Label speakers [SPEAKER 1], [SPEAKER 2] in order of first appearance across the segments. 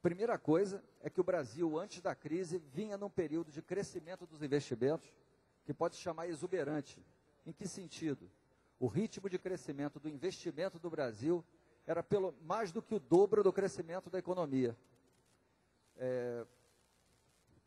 [SPEAKER 1] Primeira coisa é que o Brasil, antes da crise, vinha num período de crescimento dos investimentos, que pode se chamar exuberante. Em que sentido? O ritmo de crescimento do investimento do Brasil era mais do que o dobro do crescimento da economia.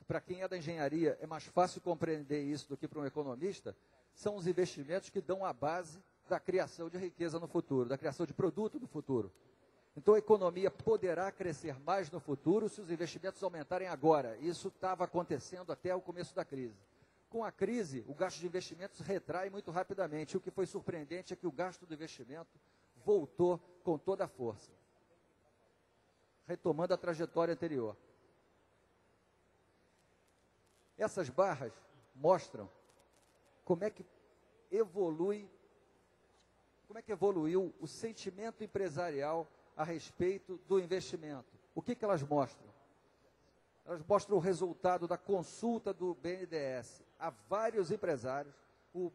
[SPEAKER 1] Para quem é da engenharia, é mais fácil compreender isso do que para um economista. São os investimentos que dão a base da criação de riqueza no futuro, da criação de produto no futuro. Então, a economia poderá crescer mais no futuro se os investimentos aumentarem agora. Isso estava acontecendo até o começo da crise. Com a crise, o gasto de investimentos retrai muito rapidamente. O que foi surpreendente é que o gasto do investimento voltou com toda a força, retomando a trajetória anterior. Essas barras mostram como é que evoluiu o sentimento empresarial a respeito do investimento. O que elas mostram? Elas mostram o resultado da consulta do BNDES a vários empresários. O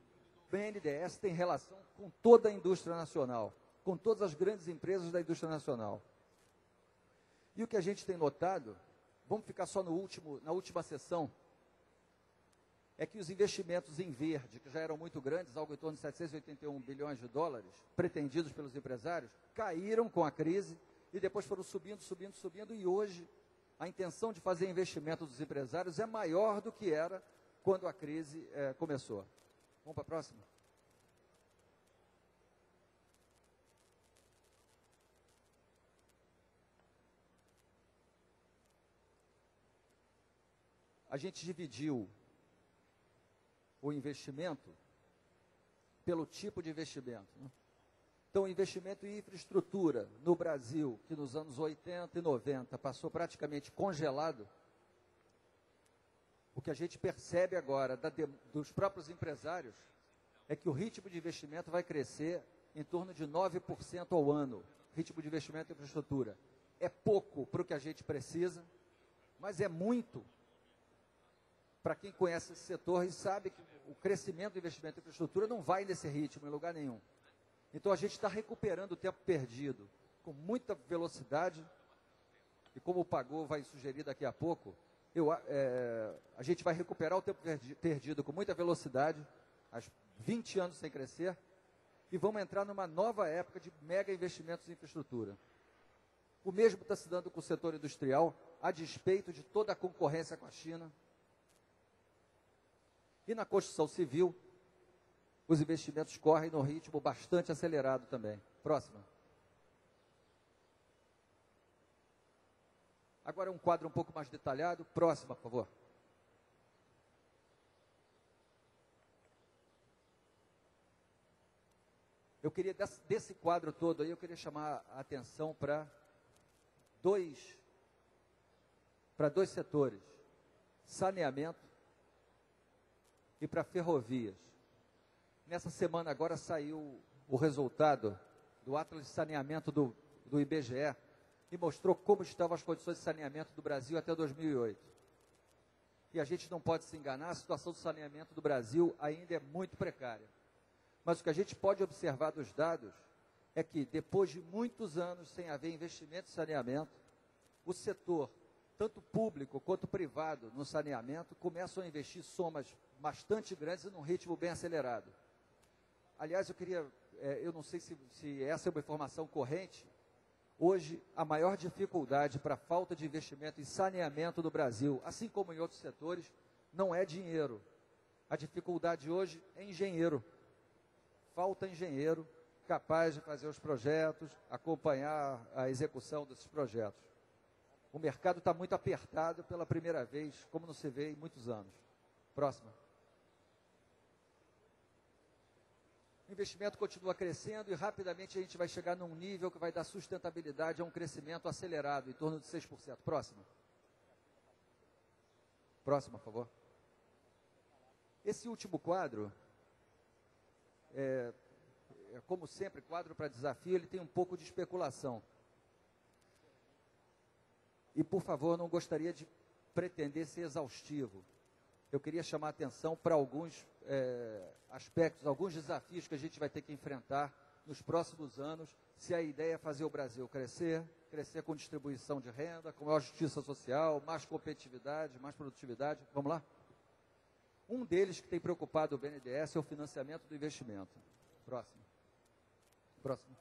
[SPEAKER 1] BNDES tem relação com toda a indústria nacional, com todas as grandes empresas da indústria nacional. E o que a gente tem notado, vamos ficar só na última sessão, é que os investimentos em verde, que já eram muito grandes, algo em torno de 781 bilhões de dólares, pretendidos pelos empresários, caíram com a crise e depois foram subindo, e hoje a intenção de fazer investimento dos empresários é maior do que era quando a crise começou. Vamos para a próxima? A gente dividiu o investimento pelo tipo de investimento. Né? Então, o investimento em infraestrutura no Brasil, que nos anos 80 e 90 passou praticamente congelado, o que a gente percebe agora dos próprios empresários é que o ritmo de investimento vai crescer em torno de 9% ao ano, ritmo de investimento em infraestrutura. É pouco para o que a gente precisa, mas é muito para quem conhece esse setor e sabe que o crescimento do investimento em infraestrutura não vai nesse ritmo em lugar nenhum. Então, a gente está recuperando o tempo perdido com muita velocidade, e como o Pagô vai sugerir daqui a pouco, a gente vai recuperar o tempo perdido com muita velocidade, há 20 anos sem crescer, e vamos entrar numa nova época de mega investimentos em infraestrutura. O mesmo está se dando com o setor industrial, a despeito de toda a concorrência com a China. E na construção civil, os investimentos correm num ritmo bastante acelerado também. Próxima. Agora um quadro um pouco mais detalhado. Próxima, por favor. Eu queria, desse quadro todo aí, eu queria chamar a atenção para dois setores. Saneamento e para ferrovias. Nessa semana agora saiu o resultado do Atlas de Saneamento do IBGE e mostrou como estavam as condições de saneamento do Brasil até 2008. E a gente não pode se enganar, a situação do saneamento do Brasil ainda é muito precária. Mas o que a gente pode observar dos dados é que, depois de muitos anos sem haver investimento em saneamento, o setor, tanto público quanto privado, no saneamento, começam a investir somas bastante grandes e num ritmo bem acelerado. Aliás, eu não sei se essa é uma informação corrente, hoje a maior dificuldade para a falta de investimento em saneamento no Brasil, assim como em outros setores, não é dinheiro. A dificuldade hoje é engenheiro. Falta engenheiro capaz de fazer os projetos, acompanhar a execução desses projetos. O mercado está muito apertado pela primeira vez, como não se vê em muitos anos. Próxima. O investimento continua crescendo e rapidamente a gente vai chegar num nível que vai dar sustentabilidade a um crescimento acelerado, em torno de 6%. Próxima. Próxima, por favor. Esse último quadro, como sempre, quadro para desafio, ele tem um pouco de especulação. E, por favor, não gostaria de pretender ser exaustivo. Eu queria chamar a atenção para alguns aspectos, alguns desafios que a gente vai ter que enfrentar nos próximos anos, se a ideia é fazer o Brasil crescer com distribuição de renda, com maior justiça social, mais competitividade, mais produtividade. Vamos lá? Um deles que tem preocupado o BNDES é o financiamento do investimento. Próximo. Próximo.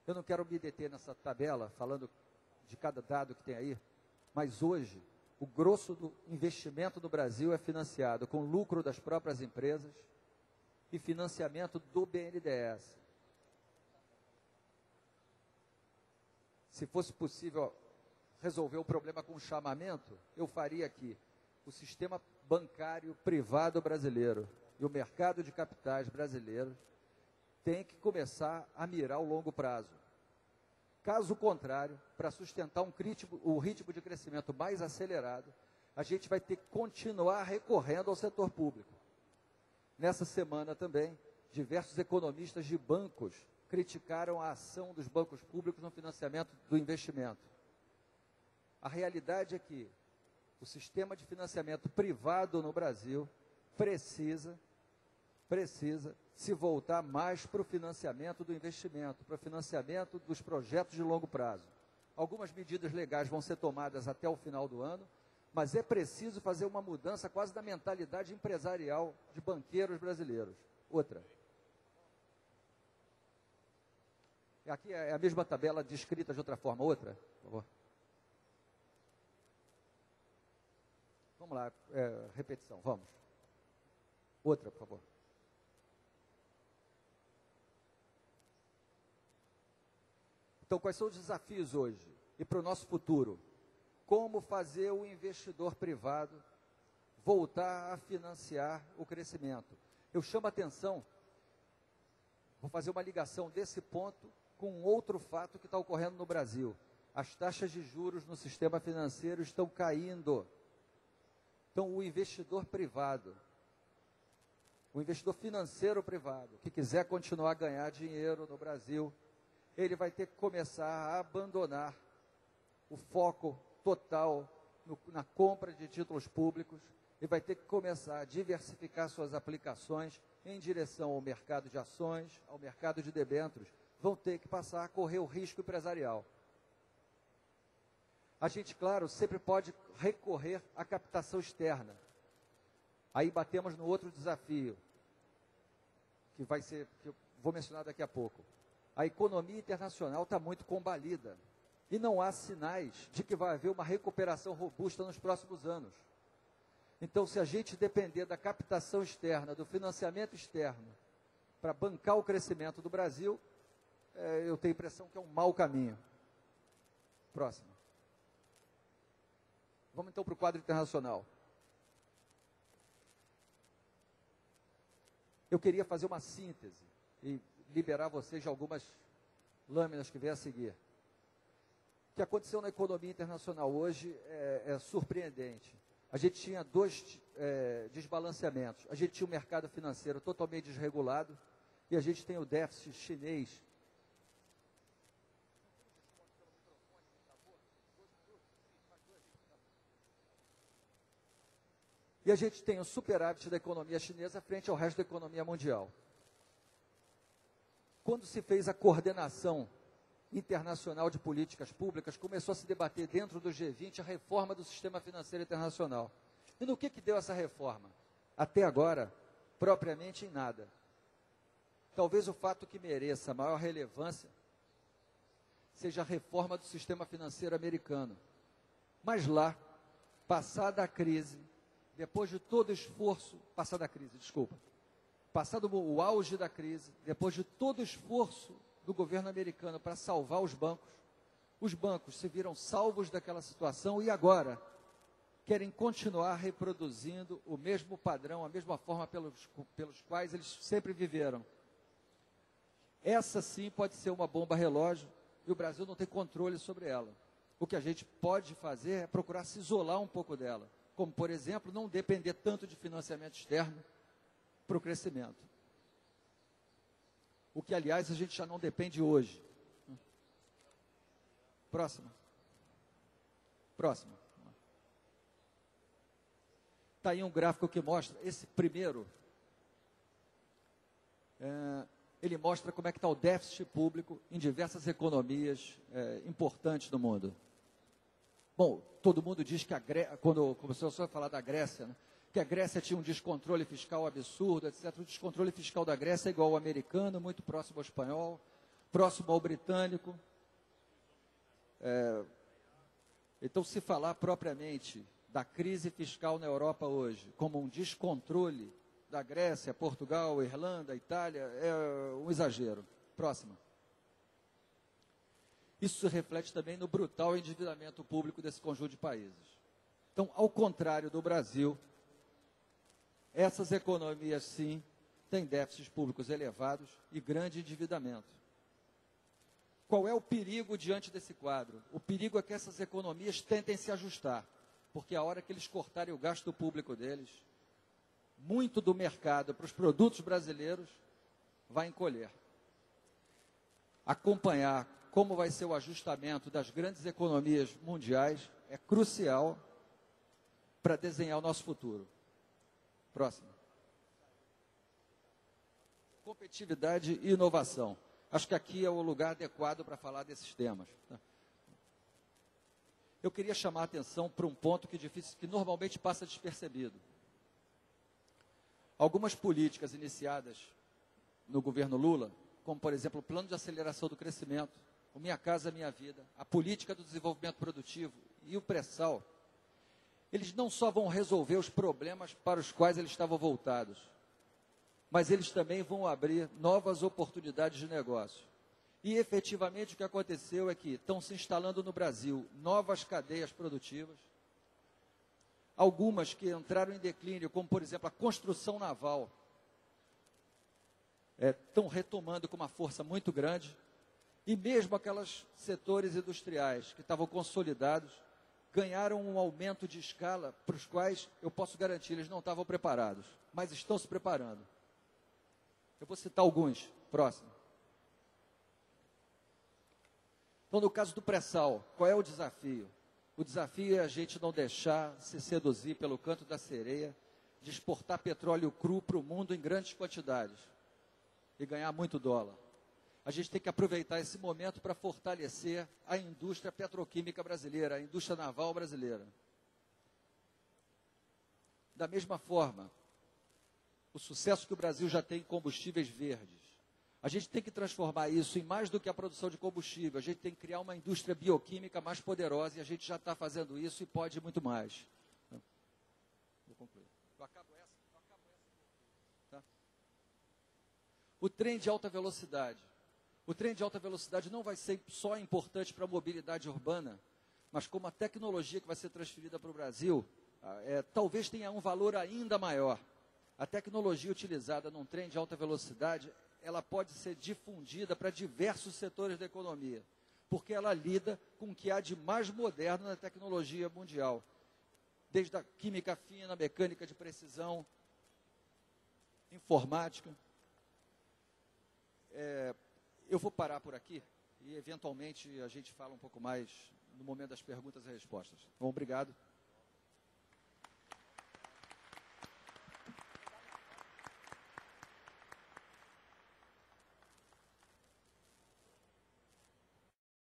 [SPEAKER 1] Eu não quero me deter nessa tabela, falando de cada dado que tem aí, mas hoje, o grosso do investimento no Brasil é financiado com lucro das próprias empresas e financiamento do BNDES. Se fosse possível resolver o problema com chamamento, eu faria aqui. O sistema bancário privado brasileiro e o mercado de capitais brasileiro tem que começar a mirar o longo prazo. Caso contrário, para sustentar o ritmo de crescimento mais acelerado, a gente vai ter que continuar recorrendo ao setor público. Nessa semana também, diversos economistas de bancos criticaram a ação dos bancos públicos no financiamento do investimento. A realidade é que o sistema de financiamento privado no Brasil precisa se voltar mais para o financiamento do investimento, para o financiamento dos projetos de longo prazo. Algumas medidas legais vão ser tomadas até o final do ano, mas é preciso fazer uma mudança quase da mentalidade empresarial de banqueiros brasileiros. Outra. Aqui é a mesma tabela descrita de outra forma. Outra, por favor. Vamos lá, repetição, vamos. Outra, por favor. Então, quais são os desafios hoje e para o nosso futuro? Como fazer o investidor privado voltar a financiar o crescimento? Eu chamo a atenção, vou fazer uma ligação desse ponto com outro fato que está ocorrendo no Brasil. As taxas de juros no sistema financeiro estão caindo. Então, o investidor privado, o investidor financeiro privado, que quiser continuar a ganhar dinheiro no Brasil, ele vai ter que começar a abandonar o foco total na compra de títulos públicos e vai ter que começar a diversificar suas aplicações em direção ao mercado de ações, ao mercado de debêntures. Vão ter que passar a correr o risco empresarial. A gente, claro, sempre pode recorrer à captação externa. Aí batemos no outro desafio, que eu vou mencionar daqui a pouco. A economia internacional está muito combalida e não há sinais de que vai haver uma recuperação robusta nos próximos anos. Então, se a gente depender da captação externa, do financiamento externo, para bancar o crescimento do Brasil, eu tenho a impressão que é um mau caminho. Próximo. Vamos então para o quadro internacional. Eu queria fazer uma síntese e liberar vocês de algumas lâminas que vêm a seguir. O que aconteceu na economia internacional hoje é surpreendente. A gente tinha dois desbalanceamentos. A gente tinha o mercado financeiro totalmente desregulado e a gente tem o déficit chinês. E a gente tem o superávit da economia chinesa frente ao resto da economia mundial. Quando se fez a coordenação internacional de políticas públicas, começou a se debater dentro do G20 a reforma do sistema financeiro internacional. E no que deu essa reforma? Até agora, propriamente em nada. Talvez o fato que mereça maior relevância seja a reforma do sistema financeiro americano. Mas lá, passada a crise, depois de todo o esforço, passado o auge da crise, depois de todo o esforço do governo americano para salvar os bancos se viram salvos daquela situação e agora querem continuar reproduzindo o mesmo padrão, a mesma forma pelos quais eles sempre viveram. Essa sim pode ser uma bomba relógio e o Brasil não tem controle sobre ela. O que a gente pode fazer é procurar se isolar um pouco dela. Como, por exemplo, não depender tanto de financiamento externo para o crescimento. O que, aliás, a gente já não depende hoje. Próximo. Está aí um gráfico que mostra, esse primeiro, ele mostra como é que está o déficit público em diversas economias importantes do mundo. Bom, todo mundo diz que quando começou a falar da Grécia, né, que a Grécia tinha um descontrole fiscal absurdo, etc. O descontrole fiscal da Grécia é igual ao americano, muito próximo ao espanhol, próximo ao britânico. Então, se falar propriamente da crise fiscal na Europa hoje como um descontrole da Grécia, Portugal, Irlanda, Itália, é um exagero. Próxima. Isso se reflete também no brutal endividamento público desse conjunto de países. Então, ao contrário do Brasil, essas economias, sim, têm déficits públicos elevados e grande endividamento. Qual é o perigo diante desse quadro? O perigo é que essas economias tentem se ajustar, porque a hora que eles cortarem o gasto público deles, muito do mercado para os produtos brasileiros vai encolher. Acompanhar como vai ser o ajustamento das grandes economias mundiais é crucial para desenhar o nosso futuro. Próximo. Competitividade e inovação. Acho que aqui é o lugar adequado para falar desses temas. Eu queria chamar a atenção para um ponto que normalmente passa despercebido. Algumas políticas iniciadas no governo Lula, como, por exemplo, o Plano de Aceleração do Crescimento, o Minha Casa Minha Vida, a Política do Desenvolvimento Produtivo e o Pré-Sal, eles não só vão resolver os problemas para os quais eles estavam voltados, mas eles também vão abrir novas oportunidades de negócio. E, efetivamente, o que aconteceu é que estão se instalando no Brasil novas cadeias produtivas, algumas que entraram em declínio, como, por exemplo, a construção naval, estão retomando com uma força muito grande, e mesmo aqueles setores industriais que estavam consolidados, ganharam um aumento de escala para os quais, eu posso garantir, eles não estavam preparados, mas estão se preparando. Eu vou citar alguns. Próximo. Então, no caso do pré-sal, qual é o desafio? O desafio é a gente não deixar se seduzir pelo canto da sereia de exportar petróleo cru para o mundo em grandes quantidades e ganhar muito dólar. A gente tem que aproveitar esse momento para fortalecer a indústria petroquímica brasileira, a indústria naval brasileira. Da mesma forma, o sucesso que o Brasil já tem em combustíveis verdes, a gente tem que transformar isso em mais do que a produção de combustível. A gente tem que criar uma indústria bioquímica mais poderosa e a gente já está fazendo isso e pode muito mais. Vou concluir. Eu acabo essa. Tá? O trem de alta velocidade. O trem de alta velocidade não vai ser só importante para a mobilidade urbana, mas como a tecnologia que vai ser transferida para o Brasil, talvez tenha um valor ainda maior. A tecnologia utilizada num trem de alta velocidade, ela pode ser difundida para diversos setores da economia, porque ela lida com o que há de mais moderno na tecnologia mundial, desde a química fina, mecânica de precisão, informática. Eu vou parar por aqui e, eventualmente, a gente fala um pouco mais no momento das perguntas e respostas. Bom, obrigado.